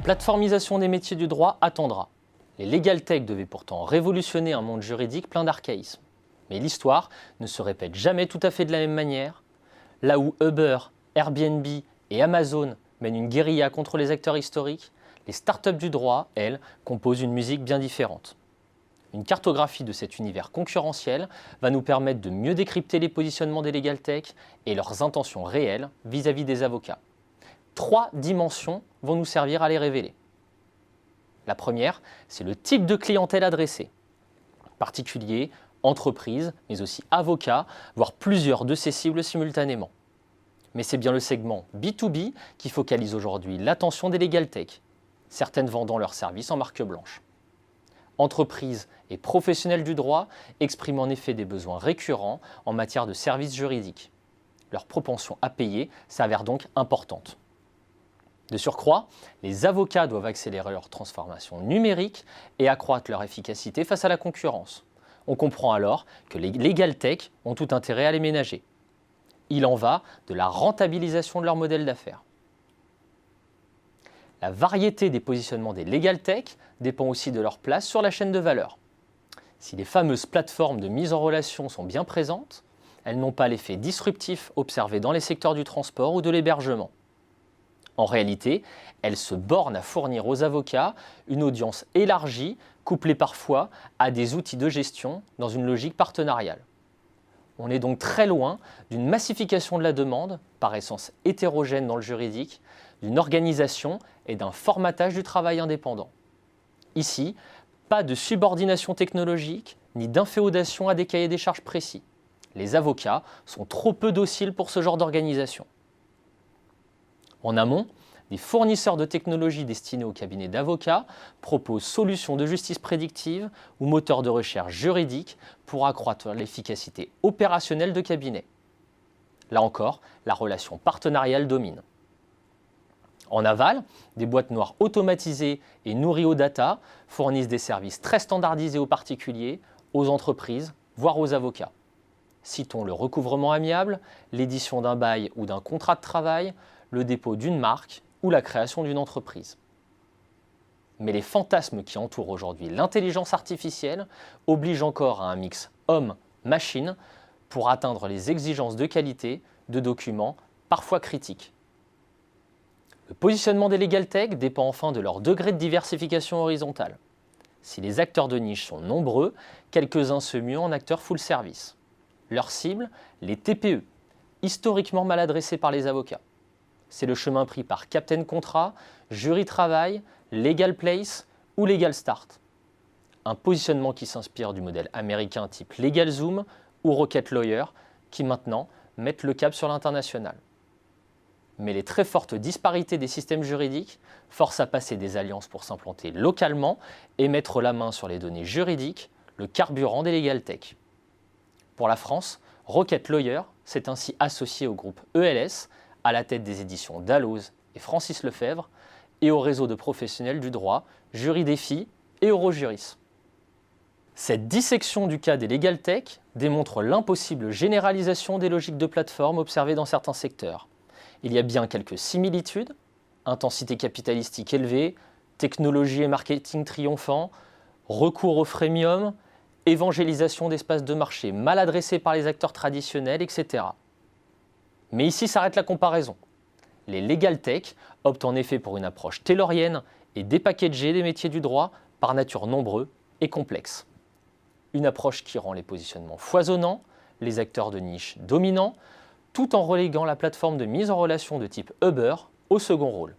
plateformisation des métiers du droit attendra. Les legal tech devaient pourtant révolutionner un monde juridique plein d'archaïsmes. Mais l'histoire ne se répète jamais tout à fait de la même manière. Là où Uber, Airbnb et Amazon mènent une guérilla contre les acteurs historiques, les startups du droit, elles, composent une musique bien différente. Une cartographie de cet univers concurrentiel va nous permettre de mieux décrypter les positionnements des legal tech et leurs intentions réelles vis-à-vis des avocats. 3 dimensions vont nous servir à les révéler. La première, c'est le type de clientèle adressée. Particuliers, entreprises, mais aussi avocats, voire plusieurs de ces cibles simultanément. Mais c'est bien le segment B2B qui focalise aujourd'hui l'attention des legal tech, certaines vendant leurs services en marque blanche. Entreprises et professionnels du droit expriment en effet des besoins récurrents en matière de services juridiques. Leur propension à payer s'avère donc importante. De surcroît, les avocats doivent accélérer leur transformation numérique et accroître leur efficacité face à la concurrence. On comprend alors que les legal tech ont tout intérêt à les ménager. Il en va de la rentabilisation de leur modèle d'affaires. La variété des positionnements des legal tech dépend aussi de leur place sur la chaîne de valeur. Si les fameuses plateformes de mise en relation sont bien présentes, elles n'ont pas l'effet disruptif observé dans les secteurs du transport ou de l'hébergement. En réalité, elles se bornent à fournir aux avocats une audience élargie, couplée parfois à des outils de gestion dans une logique partenariale. On est donc très loin d'une massification de la demande, par essence hétérogène dans le juridique, d'une organisation et d'un formatage du travail indépendant. Ici, pas de subordination technologique ni d'inféodation à des cahiers des charges précis. Les avocats sont trop peu dociles pour ce genre d'organisation. En amont, des fournisseurs de technologies destinés aux cabinets d'avocats proposent solutions de justice prédictive ou moteurs de recherche juridique pour accroître l'efficacité opérationnelle de cabinets. Là encore, la relation partenariale domine. En aval, des boîtes noires automatisées et nourries aux data fournissent des services très standardisés aux particuliers, aux entreprises, voire aux avocats. Citons le recouvrement amiable, l'édition d'un bail ou d'un contrat de travail, le dépôt d'une marque ou la création d'une entreprise. Mais les fantasmes qui entourent aujourd'hui l'intelligence artificielle obligent encore à un mix homme-machine pour atteindre les exigences de qualité de documents parfois critiques. Le positionnement des legal tech dépend enfin de leur degré de diversification horizontale. Si les acteurs de niche sont nombreux, quelques-uns se muent en acteurs full service. Leur cible, les TPE, historiquement mal adressés par les avocats. C'est le chemin pris par Captain Contrat, Jury Travail, Legal Place ou Legal Start. Un positionnement qui s'inspire du modèle américain type LegalZoom ou Rocket Lawyer qui maintenant mettent le cap sur l'international. Mais les très fortes disparités des systèmes juridiques forcent à passer des alliances pour s'implanter localement et mettre la main sur les données juridiques, le carburant des legal tech. Pour la France, Rocket Lawyer s'est ainsi associé au groupe ELS, à la tête des éditions Dalloz et Francis Lefebvre, et au réseau de professionnels du droit Juridéfi et Eurojuris. Cette dissection du cas des legal tech démontre l'impossible généralisation des logiques de plateforme observées dans certains secteurs. Il y a bien quelques similitudes, intensité capitalistique élevée, technologie et marketing triomphant, recours au freemium, évangélisation d'espaces de marché mal adressés par les acteurs traditionnels, etc. Mais ici s'arrête la comparaison. Les legal tech optent en effet pour une approche taylorienne et dépackagée des métiers du droit, par nature nombreux et complexes. Une approche qui rend les positionnements foisonnants, les acteurs de niche dominants, tout en reléguant la plateforme de mise en relation de type Uber au second rôle.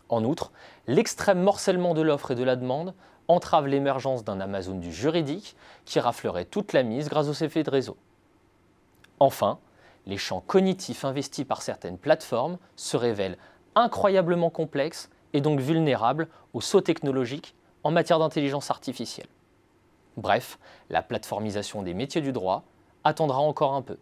En outre, l'extrême morcellement de l'offre et de la demande entrave l'émergence d'un Amazon du juridique qui raflerait toute la mise grâce aux effets de réseau. Enfin, les champs cognitifs investis par certaines plateformes se révèlent incroyablement complexes et donc vulnérables aux sauts technologiques en matière d'intelligence artificielle. Bref, la plateformisation des métiers du droit attendra encore un peu.